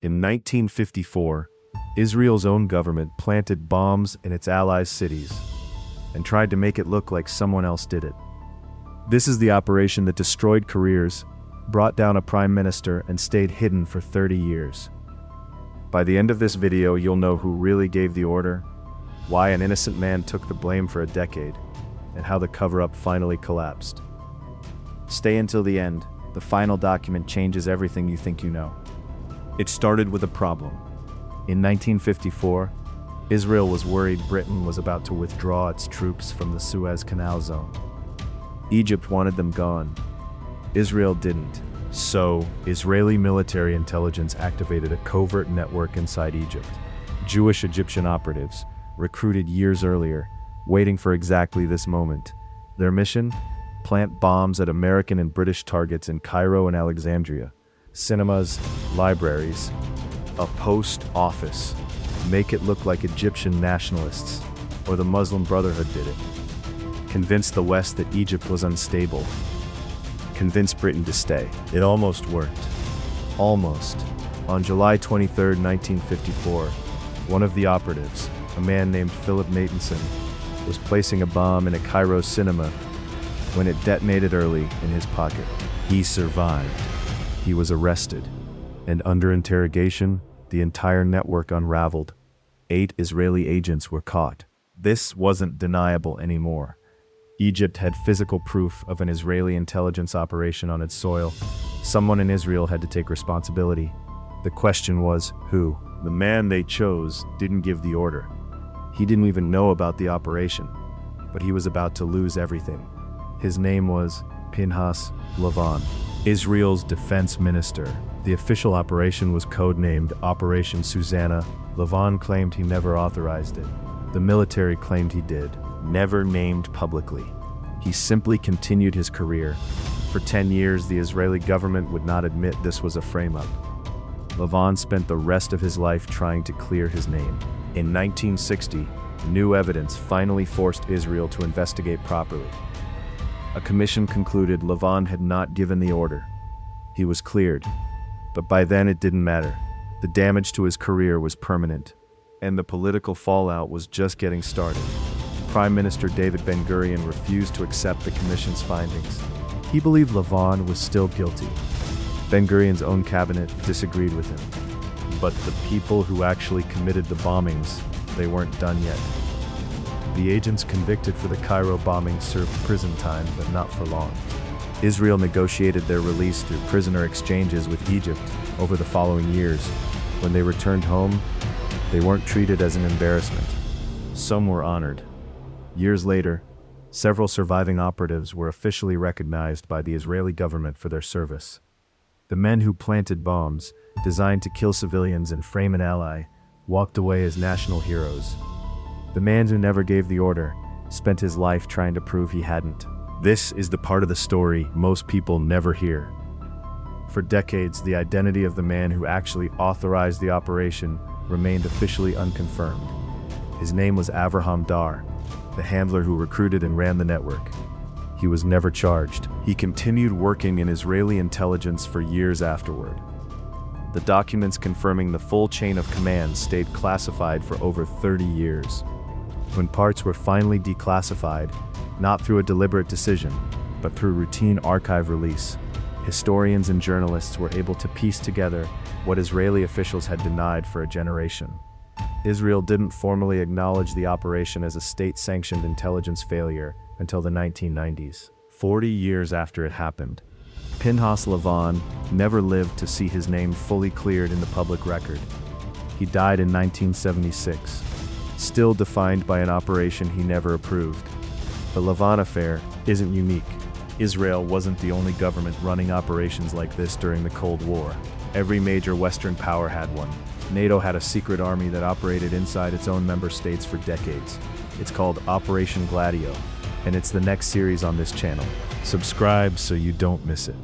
In 1954, Israel's own government planted bombs in its allies' cities and tried to make it look like someone else did it. This is the operation that destroyed careers, brought down a prime minister, and stayed hidden for 30 years. By the end of this video, you'll know who really gave the order, why an innocent man took the blame for a decade, and how the cover-up finally collapsed. Stay until the end. The final document changes everything you think you know. It started with a problem. In 1954, Israel was worried Britain was about to withdraw its troops from the Suez Canal zone. Egypt wanted them gone. Israel didn't. So, Israeli military intelligence activated a covert network inside Egypt. Jewish Egyptian operatives, recruited years earlier, waiting for exactly this moment. Their mission? Plant bombs at American and British targets in Cairo and Alexandria, cinemas, libraries, a post office. Make it look like Egyptian nationalists or the Muslim Brotherhood did it. Convince the West that Egypt was unstable. Convince Britain to stay. It almost worked. Almost. On July 23, 1954, one of the operatives, a man named Philip Natanson, was placing a bomb in a Cairo cinema when it detonated early in his pocket. He survived. He was arrested, and under interrogation, the entire network unraveled. 8 Israeli agents were caught. This wasn't deniable anymore. Egypt had physical proof of an Israeli intelligence operation on its soil. Someone in Israel had to take responsibility. The question was, who? The man they chose didn't give the order. He didn't even know about the operation, but he was about to lose everything. His name was Pinhas Lavon, Israel's defense minister. The official operation was codenamed Operation Susanna. Lavon claimed he never authorized it. The military claimed he did, never named publicly. He simply continued his career. For 10 years, the Israeli government would not admit this was a frame-up. Lavon spent the rest of his life trying to clear his name. In 1960, new evidence finally forced Israel to investigate properly. A commission concluded Lavon had not given the order. He was cleared, but by then it didn't matter. The damage to his career was permanent, and the political fallout was just getting started. Prime Minister Ben-Gurion refused to accept the commission's findings. He believed Lavon was still guilty. Ben-Gurion's own cabinet disagreed with him. But the people who actually committed the bombings, they weren't done yet. The agents convicted for the Cairo bombing served prison time, but not for long. Israel negotiated their release through prisoner exchanges with Egypt over the following years. When they returned home, they weren't treated as an embarrassment. Some were honored. Years later, several surviving operatives were officially recognized by the Israeli government for their service. The men who planted bombs, designed to kill civilians and frame an ally, walked away as national heroes. The man who never gave the order spent his life trying to prove he hadn't. This is the part of the story most people never hear. For decades, the identity of the man who actually authorized the operation remained officially unconfirmed. His name was Avraham Dar, the handler who recruited and ran the network. He was never charged. He continued working in Israeli intelligence for years afterward. The documents confirming the full chain of command stayed classified for over 30 years. When parts were finally declassified, not through a deliberate decision, but through routine archive release, historians and journalists were able to piece together what Israeli officials had denied for a generation. Israel didn't formally acknowledge the operation as a state-sanctioned intelligence failure until the 1990s. 40 years after it happened, Pinhas Lavon never lived to see his name fully cleared in the public record. He died in 1976, still defined by an operation he never approved. The Lavon Affair isn't unique. Israel wasn't the only government running operations like this during the Cold War. Every major Western power had one. NATO had a secret army that operated inside its own member states for decades. It's called Operation Gladio, and it's the next series on this channel. Subscribe so you don't miss it.